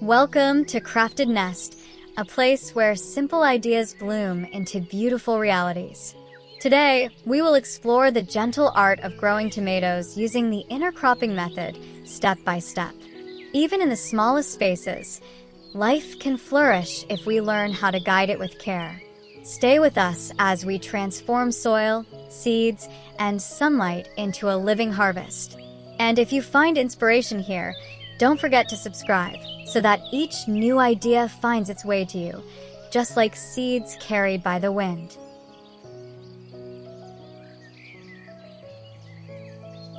Welcome to Crafted Nest, a place where simple ideas bloom into beautiful realities. Today, we will explore the gentle art of growing tomatoes using the intercropping method, step by step. Even in the smallest spaces, life can flourish if we learn how to guide it with care. Stay with us as we transform soil, seeds, and sunlight into a living harvest. And if you find inspiration here, don't forget to subscribe so that each new idea finds its way to you, just like seeds carried by the wind.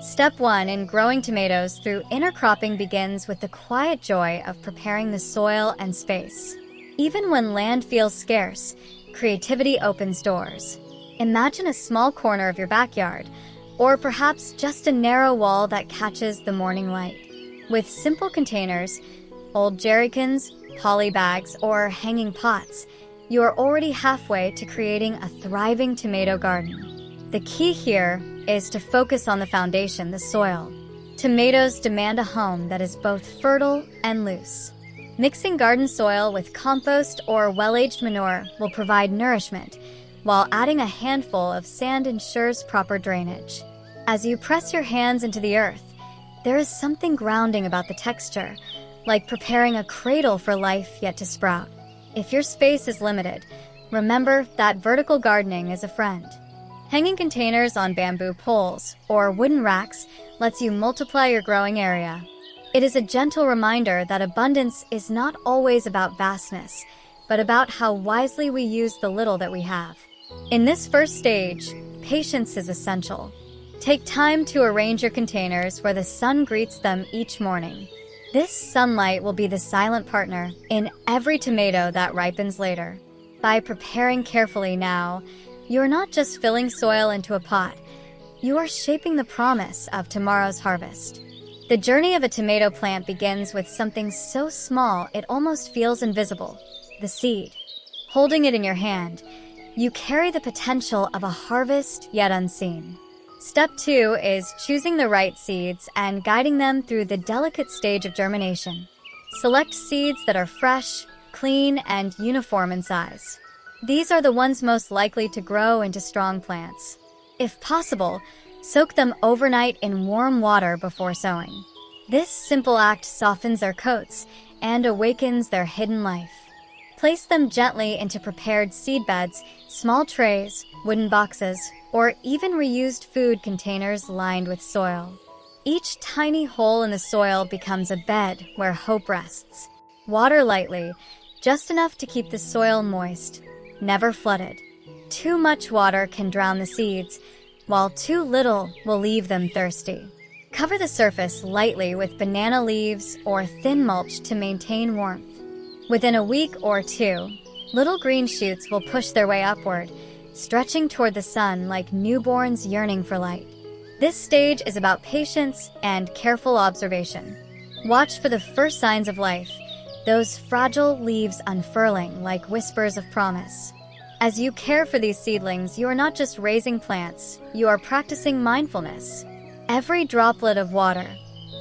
Step 1 in growing tomatoes through intercropping begins with the quiet joy of preparing the soil and space. Even when land feels scarce, creativity opens doors. Imagine a small corner of your backyard, or perhaps just a narrow wall that catches the morning light. With simple containers, old jerrycans, poly bags, or hanging pots, you are already halfway to creating a thriving tomato garden. The key here is to focus on the foundation, the soil. Tomatoes demand a home that is both fertile and loose. Mixing garden soil with compost or well-aged manure will provide nourishment, while adding a handful of sand ensures proper drainage. As you press your hands into the earth, there is something grounding about the texture, like preparing a cradle for life yet to sprout. If your space is limited, remember that vertical gardening is a friend. Hanging containers on bamboo poles or wooden racks lets you multiply your growing area. It is a gentle reminder that abundance is not always about vastness, but about how wisely we use the little that we have. In this first stage, patience is essential. Take time to arrange your containers where the sun greets them each morning. This sunlight will be the silent partner in every tomato that ripens later. By preparing carefully now, you are not just filling soil into a pot, you are shaping the promise of tomorrow's harvest. The journey of a tomato plant begins with something so small it almost feels invisible, the seed. Holding it in your hand, you carry the potential of a harvest yet unseen. Step 2 is choosing the right seeds and guiding them through the delicate stage of germination. Select seeds that are fresh, clean, and uniform in size. These are the ones most likely to grow into strong plants. If possible, soak them overnight in warm water before sowing. This simple act softens their coats and awakens their hidden life. Place them gently into prepared seed beds, small trays, wooden boxes, or even reused food containers lined with soil. Each tiny hole in the soil becomes a bed where hope rests. Water lightly, just enough to keep the soil moist, never flooded. Too much water can drown the seeds, while too little will leave them thirsty. Cover the surface lightly with banana leaves or thin mulch to maintain warmth. Within a week or two, little green shoots will push their way upward, stretching toward the sun like newborns yearning for light. This stage is about patience and careful observation. Watch for the first signs of life, those fragile leaves unfurling like whispers of promise. As you care for these seedlings, you are not just raising plants, you are practicing mindfulness. Every droplet of water,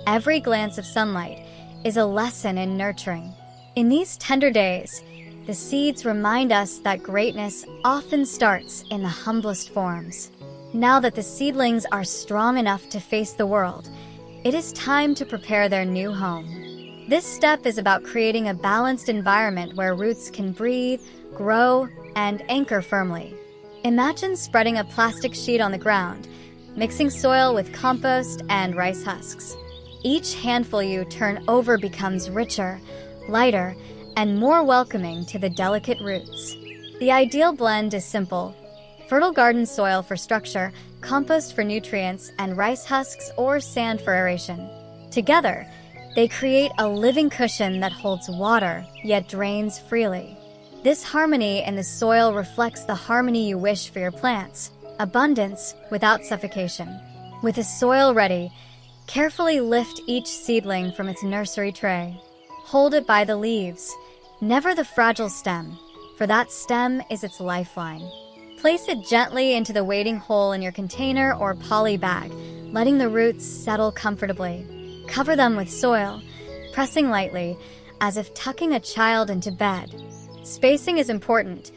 every glance of sunlight is a lesson in nurturing. In these tender days, the seeds remind us that greatness often starts in the humblest forms. Now that the seedlings are strong enough to face the world, it is time to prepare their new home. This step is about creating a balanced environment where roots can breathe, grow, and anchor firmly. Imagine spreading a plastic sheet on the ground, mixing soil with compost and rice husks. Each handful you turn over becomes richer, lighter, and more welcoming to the delicate roots. The ideal blend is simple: fertile garden soil for structure, compost for nutrients, and rice husks or sand for aeration. Together, they create a living cushion that holds water, yet drains freely. This harmony in the soil reflects the harmony you wish for your plants: abundance without suffocation. With the soil ready, carefully lift each seedling from its nursery tray. Hold it by the leaves, never the fragile stem, for that stem is its lifeline. Place it gently into the waiting hole in your container or poly bag, letting the roots settle comfortably. Cover them with soil, pressing lightly, as if tucking a child into bed. Spacing is important.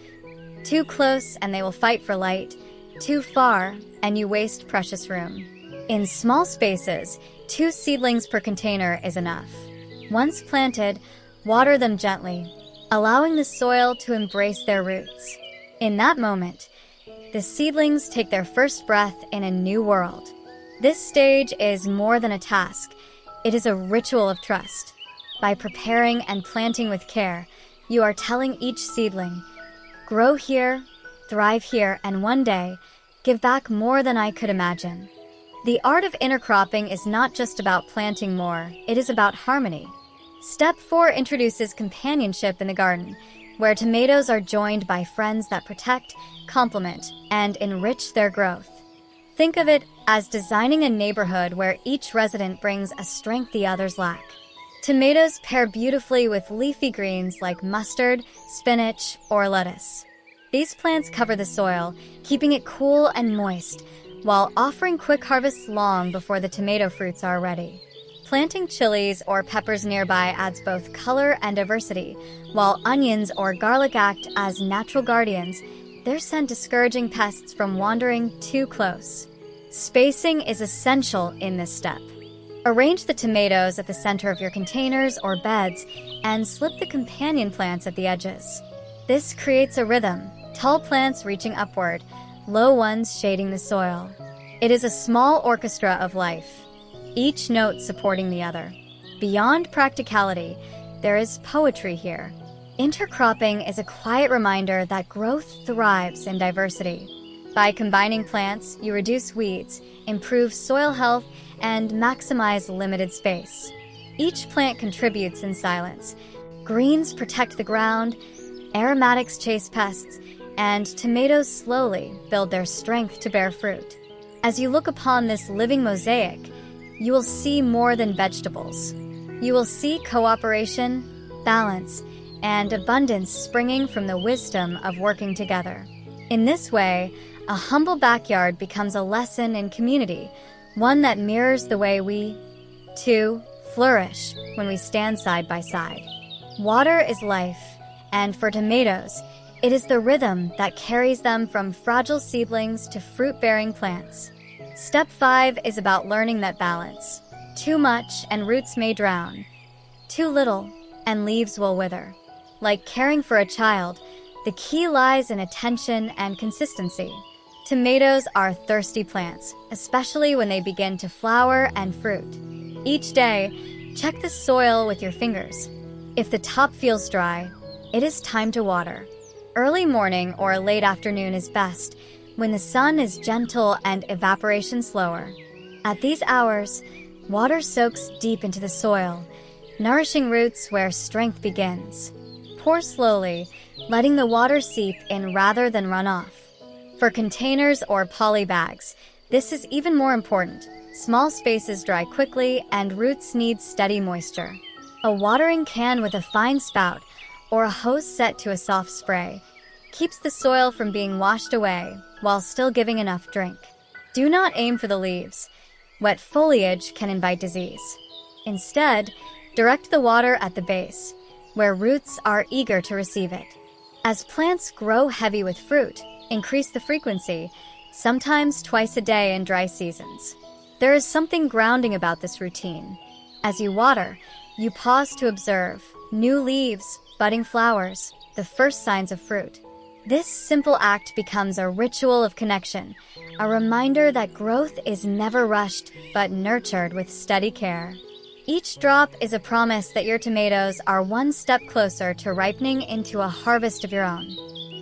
Too close and they will fight for light. Too far and you waste precious room. In small spaces, 2 seedlings per container is enough. Once planted, water them gently, allowing the soil to embrace their roots. In that moment, the seedlings take their first breath in a new world. This stage is more than a task. It is a ritual of trust. By preparing and planting with care, you are telling each seedling, grow here, thrive here, and one day, give back more than I could imagine. The art of intercropping is not just about planting more, it is about harmony. Step 4 introduces companionship in the garden, where tomatoes are joined by friends that protect, complement, and enrich their growth. Think of it as designing a neighborhood where each resident brings a strength the others lack. Tomatoes pair beautifully with leafy greens like mustard, spinach, or lettuce. These plants cover the soil, keeping it cool and moist, while offering quick harvests long before the tomato fruits are ready. Planting chilies or peppers nearby adds both color and diversity, while onions or garlic act as natural guardians, their scent discouraging pests from wandering too close. Spacing is essential in this step. Arrange the tomatoes at the center of your containers or beds and slip the companion plants at the edges. This creates a rhythm, tall plants reaching upward, low ones shading the soil. It is a small orchestra of life, each note supporting the other. Beyond practicality, there is poetry here. Intercropping is a quiet reminder that growth thrives in diversity. By combining plants, you reduce weeds, improve soil health, and maximize limited space. Each plant contributes in silence. Greens protect the ground, aromatics chase pests, and tomatoes slowly build their strength to bear fruit. As you look upon this living mosaic, you will see more than vegetables. You will see cooperation, balance, and abundance springing from the wisdom of working together. In this way, a humble backyard becomes a lesson in community, one that mirrors the way we, too, flourish when we stand side by side. Water is life, and for tomatoes, it is the rhythm that carries them from fragile seedlings to fruit-bearing plants. Step 5 is about learning that balance. Too much and roots may drown. Too little and leaves will wither. Like caring for a child, the key lies in attention and consistency. Tomatoes are thirsty plants, especially when they begin to flower and fruit. Each day, check the soil with your fingers. If the top feels dry, it is time to water. Early morning or late afternoon is best, when the sun is gentle and evaporation slower. At these hours, water soaks deep into the soil, nourishing roots where strength begins. Pour slowly, letting the water seep in rather than run off. For containers or poly bags, this is even more important. Small spaces dry quickly and roots need steady moisture. A watering can with a fine spout or a hose set to a soft spray keeps the soil from being washed away while still giving enough drink. Do not aim for the leaves. Wet foliage can invite disease. Instead, direct the water at the base, where roots are eager to receive it. As plants grow heavy with fruit, increase the frequency, sometimes twice a day in dry seasons. There is something grounding about this routine. As you water, you pause to observe new leaves, budding flowers, the first signs of fruit. This simple act becomes a ritual of connection, a reminder that growth is never rushed but nurtured with steady care. Each drop is a promise that your tomatoes are one step closer to ripening into a harvest of your own.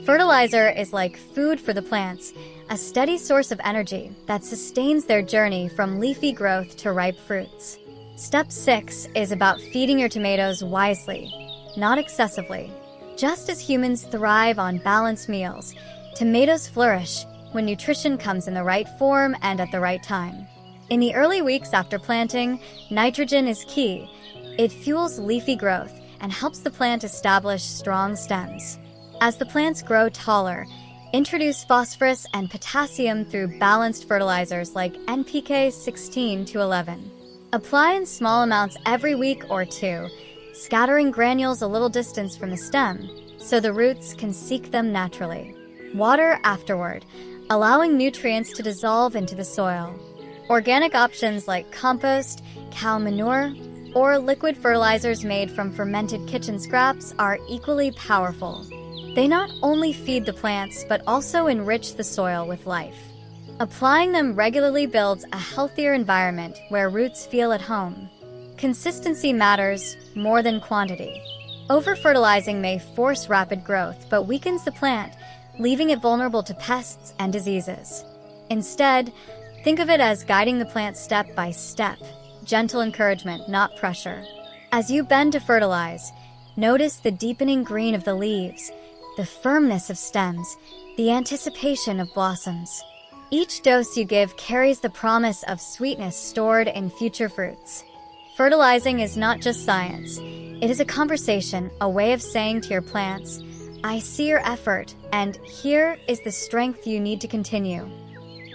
Fertilizer is like food for the plants, a steady source of energy that sustains their journey from leafy growth to ripe fruits. Step 6 is about feeding your tomatoes wisely, not excessively. Just as humans thrive on balanced meals, tomatoes flourish when nutrition comes in the right form and at the right time. In the early weeks after planting, nitrogen is key. It fuels leafy growth and helps the plant establish strong stems. As the plants grow taller, introduce phosphorus and potassium through balanced fertilizers like NPK 16 to 11. Apply in small amounts every week or two, scattering granules a little distance from the stem so the roots can seek them naturally. Water afterward, allowing nutrients to dissolve into the soil. Organic options like compost, cow manure, or liquid fertilizers made from fermented kitchen scraps are equally powerful. They not only feed the plants but also enrich the soil with life. Applying them regularly builds a healthier environment where roots feel at home. Consistency matters more than quantity. Over-fertilizing may force rapid growth but weakens the plant, leaving it vulnerable to pests and diseases. Instead, think of it as guiding the plant step by step, gentle encouragement, not pressure. As you bend to fertilize, notice the deepening green of the leaves, the firmness of stems, the anticipation of blossoms. Each dose you give carries the promise of sweetness stored in future fruits. Fertilizing is not just science. It is a conversation, a way of saying to your plants, I see your effort, and here is the strength you need to continue.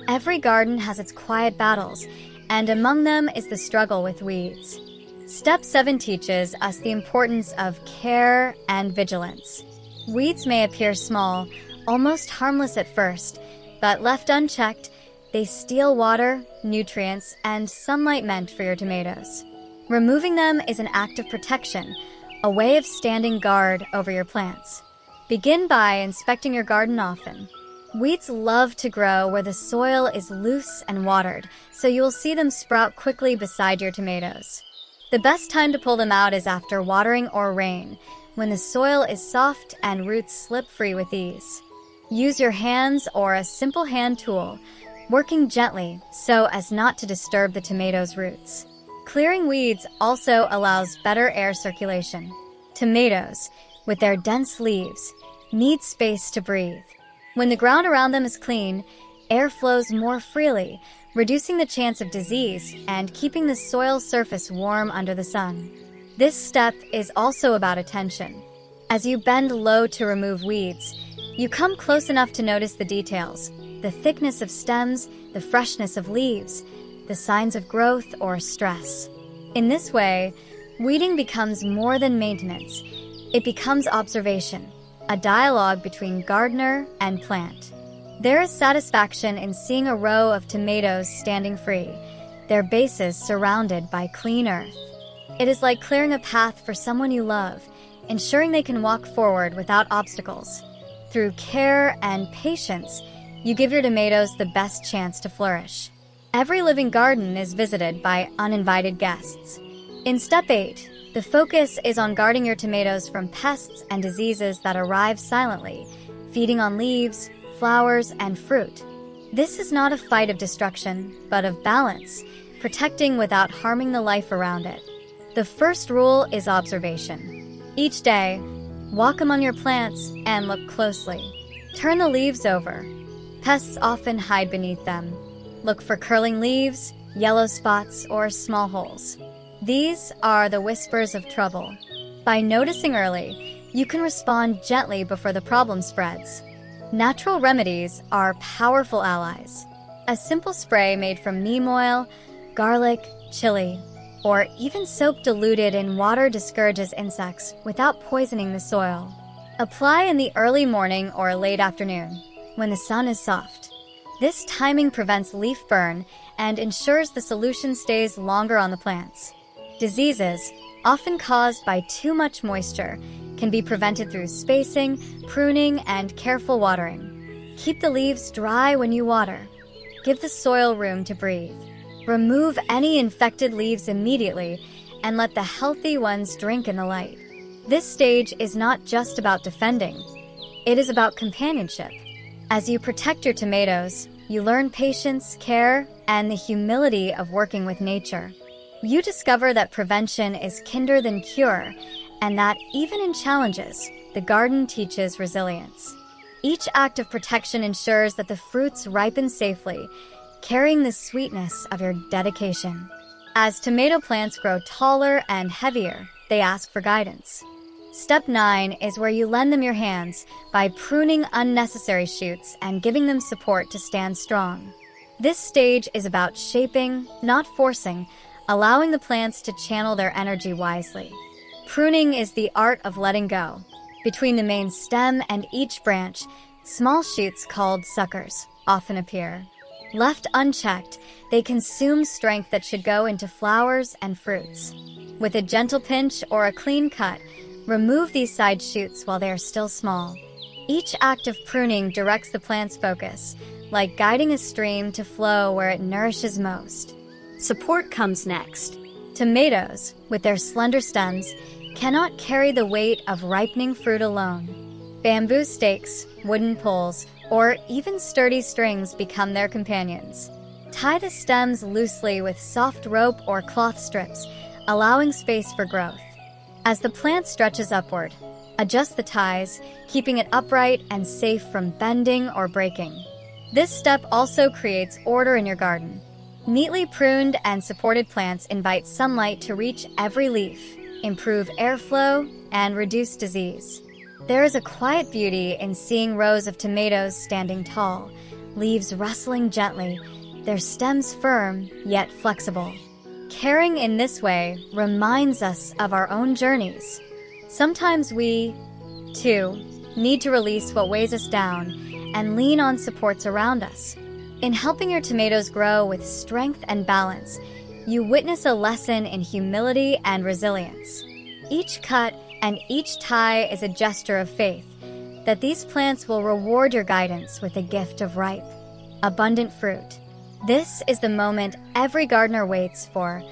Every garden has its quiet battles, and among them is the struggle with weeds. Step 7 teaches us the importance of care and vigilance. Weeds may appear small, almost harmless at first, but left unchecked, they steal water, nutrients, and sunlight meant for your tomatoes. Removing them is an act of protection, a way of standing guard over your plants. Begin by inspecting your garden often. Weeds love to grow where the soil is loose and watered, so you will see them sprout quickly beside your tomatoes. The best time to pull them out is after watering or rain, when the soil is soft and roots slip free with ease. Use your hands or a simple hand tool, working gently so as not to disturb the tomatoes' roots. Clearing weeds also allows better air circulation. Tomatoes, with their dense leaves, need space to breathe. When the ground around them is clean, air flows more freely, reducing the chance of disease and keeping the soil surface warm under the sun. This step is also about attention. As you bend low to remove weeds, you come close enough to notice the details, the thickness of stems, the freshness of leaves, the signs of growth or stress. In this way, weeding becomes more than maintenance. It becomes observation, a dialogue between gardener and plant. There is satisfaction in seeing a row of tomatoes standing free, their bases surrounded by clean earth. It is like clearing a path for someone you love, ensuring they can walk forward without obstacles. Through care and patience, you give your tomatoes the best chance to flourish. Every living garden is visited by uninvited guests. In Step 8, the focus is on guarding your tomatoes from pests and diseases that arrive silently, feeding on leaves, flowers, and fruit. This is not a fight of destruction, but of balance, protecting without harming the life around it. The first rule is observation. Each day, walk among your plants and look closely. Turn the leaves over. Pests often hide beneath them. Look for curling leaves, yellow spots, or small holes. These are the whispers of trouble. By noticing early, you can respond gently before the problem spreads. Natural remedies are powerful allies. A simple spray made from neem oil, garlic, chili, or even soap diluted in water discourages insects without poisoning the soil. Apply in the early morning or late afternoon, when the sun is soft. This timing prevents leaf burn and ensures the solution stays longer on the plants. Diseases, often caused by too much moisture, can be prevented through spacing, pruning, and careful watering. Keep the leaves dry when you water. Give the soil room to breathe. Remove any infected leaves immediately and let the healthy ones drink in the light. This stage is not just about defending. It is about companionship. As you protect your tomatoes, you learn patience, care, and the humility of working with nature. You discover that prevention is kinder than cure, and that even in challenges, the garden teaches resilience. Each act of protection ensures that the fruits ripen safely, carrying the sweetness of your dedication. As tomato plants grow taller and heavier, they ask for guidance. Step 9 is where you lend them your hands by pruning unnecessary shoots and giving them support to stand strong. This stage is about shaping, not forcing, allowing the plants to channel their energy wisely. Pruning is the art of letting go. Between the main stem and each branch, small shoots called suckers often appear. Left unchecked, they consume strength that should go into flowers and fruits. With a gentle pinch or a clean cut, remove these side shoots while they are still small. Each act of pruning directs the plant's focus, like guiding a stream to flow where it nourishes most. Support comes next. Tomatoes, with their slender stems, cannot carry the weight of ripening fruit alone. Bamboo stakes, wooden poles, or even sturdy strings become their companions. Tie the stems loosely with soft rope or cloth strips, allowing space for growth. As the plant stretches upward, adjust the ties, keeping it upright and safe from bending or breaking. This step also creates order in your garden. Neatly pruned and supported plants invite sunlight to reach every leaf, improve airflow, and reduce disease. There is a quiet beauty in seeing rows of tomatoes standing tall, leaves rustling gently, their stems firm yet flexible. Caring in this way reminds us of our own journeys. Sometimes we, too, need to release what weighs us down and lean on supports around us. In helping your tomatoes grow with strength and balance, you witness a lesson in humility and resilience. Each cut and each tie is a gesture of faith that these plants will reward your guidance with a gift of ripe, abundant fruit. This is the moment every gardener waits for,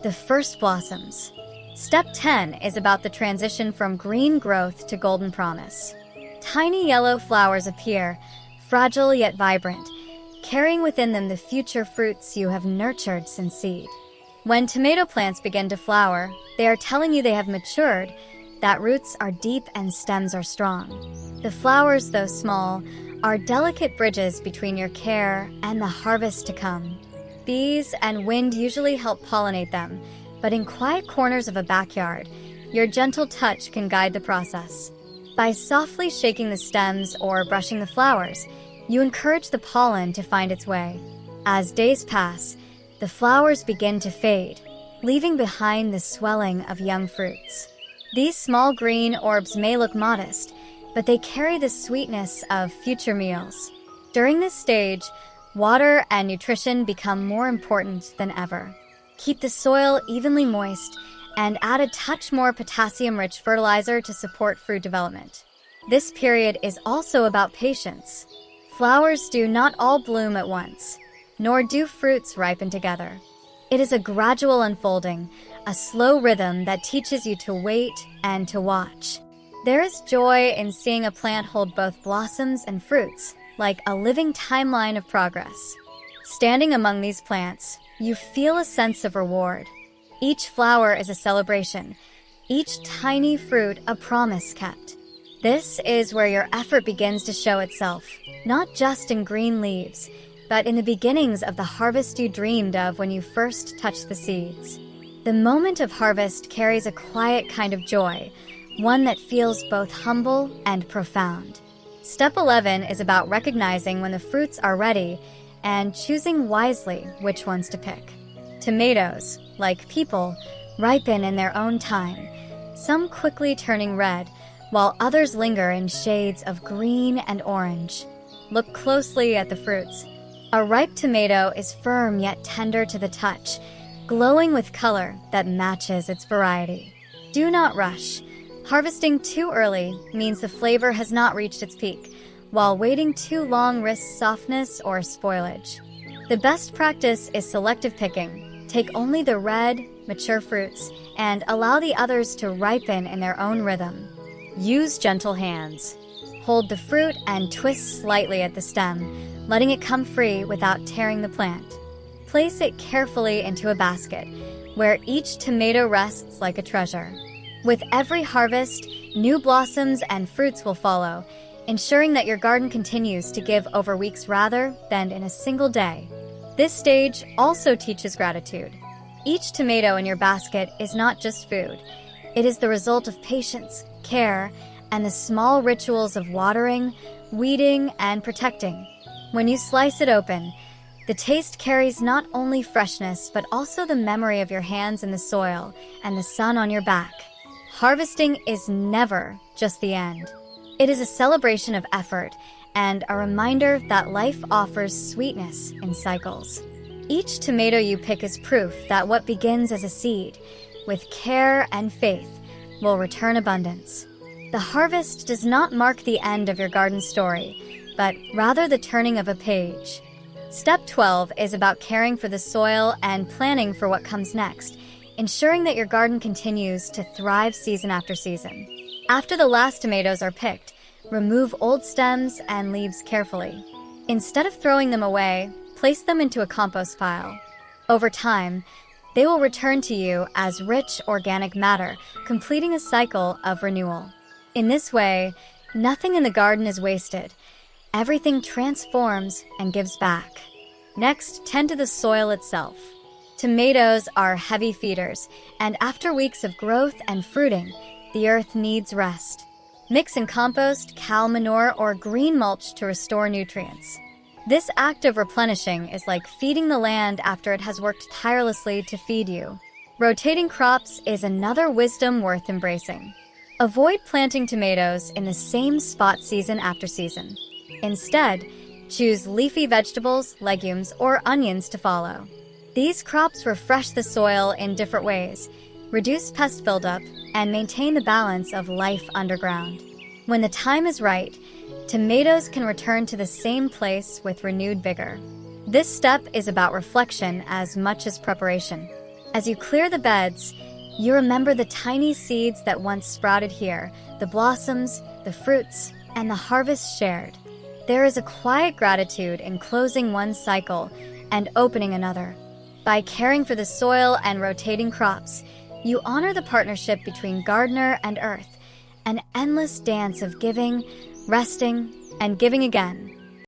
the first blossoms. Step 10 is about the transition from green growth to golden promise. Tiny yellow flowers appear, fragile yet vibrant, carrying within them the future fruits you have nurtured since seed. When tomato plants begin to flower, they are telling you they have matured, that roots are deep and stems are strong. The flowers, though small, are delicate bridges between your care and the harvest to come. Bees and wind usually help pollinate them, but in quiet corners of a backyard, your gentle touch can guide the process. By softly shaking the stems or brushing the flowers, you encourage the pollen to find its way. As days pass, the flowers begin to fade, leaving behind the swelling of young fruits. These small green orbs may look modest, but they carry the sweetness of future meals. During this stage, water and nutrition become more important than ever. Keep the soil evenly moist and add a touch more potassium-rich fertilizer to support fruit development. This period is also about patience. Flowers do not all bloom at once, nor do fruits ripen together. It is a gradual unfolding, a slow rhythm that teaches you to wait and to watch. There is joy in seeing a plant hold both blossoms and fruits, like a living timeline of progress. Standing among these plants, you feel a sense of reward. Each flower is a celebration, each tiny fruit a promise kept. This is where your effort begins to show itself, not just in green leaves, but in the beginnings of the harvest you dreamed of when you first touched the seeds. The moment of harvest carries a quiet kind of joy, one that feels both humble and profound. Step 11 is about recognizing when the fruits are ready and choosing wisely which ones to pick. Tomatoes, like people, ripen in their own time, some quickly turning red, while others linger in shades of green and orange. Look closely at the fruits. A ripe tomato is firm yet tender to the touch, glowing with color that matches its variety. Do not rush. Harvesting too early means the flavor has not reached its peak, while waiting too long risks softness or spoilage. The best practice is selective picking. Take only the red, mature fruits, and allow the others to ripen in their own rhythm. Use gentle hands. Hold the fruit and twist slightly at the stem, letting it come free without tearing the plant. Place it carefully into a basket, where each tomato rests like a treasure. With every harvest, new blossoms and fruits will follow, ensuring that your garden continues to give over weeks rather than in a single day. This stage also teaches gratitude. Each tomato in your basket is not just food. It is the result of patience, care, and the small rituals of watering, weeding, and protecting. When you slice it open, the taste carries not only freshness but also the memory of your hands in the soil and the sun on your back. Harvesting is never just the end. It is a celebration of effort and a reminder that life offers sweetness in cycles. Each tomato you pick is proof that what begins as a seed, with care and faith, will return abundance. The harvest does not mark the end of your garden story, but rather the turning of a page. Step 12 is about caring for the soil and planning for what comes next, ensuring that your garden continues to thrive season after season. After the last tomatoes are picked, remove old stems and leaves carefully. Instead of throwing them away, place them into a compost pile. Over time, they will return to you as rich organic matter, completing a cycle of renewal. In this way, nothing in the garden is wasted. Everything transforms and gives back. Next, tend to the soil itself. Tomatoes are heavy feeders, and after weeks of growth and fruiting, the earth needs rest. Mix in compost, cow manure, or green mulch to restore nutrients. This act of replenishing is like feeding the land after it has worked tirelessly to feed you. Rotating crops is another wisdom worth embracing. Avoid planting tomatoes in the same spot season after season. Instead, choose leafy vegetables, legumes, or onions to follow. These crops refresh the soil in different ways, reduce pest buildup, and maintain the balance of life underground. When the time is right, tomatoes can return to the same place with renewed vigor. This step is about reflection as much as preparation. As you clear the beds, you remember the tiny seeds that once sprouted here, the blossoms, the fruits, and the harvest shared. There is a quiet gratitude in closing one cycle and opening another. By caring for the soil and rotating crops, you honor the partnership between gardener and earth, an endless dance of giving, resting, and giving again.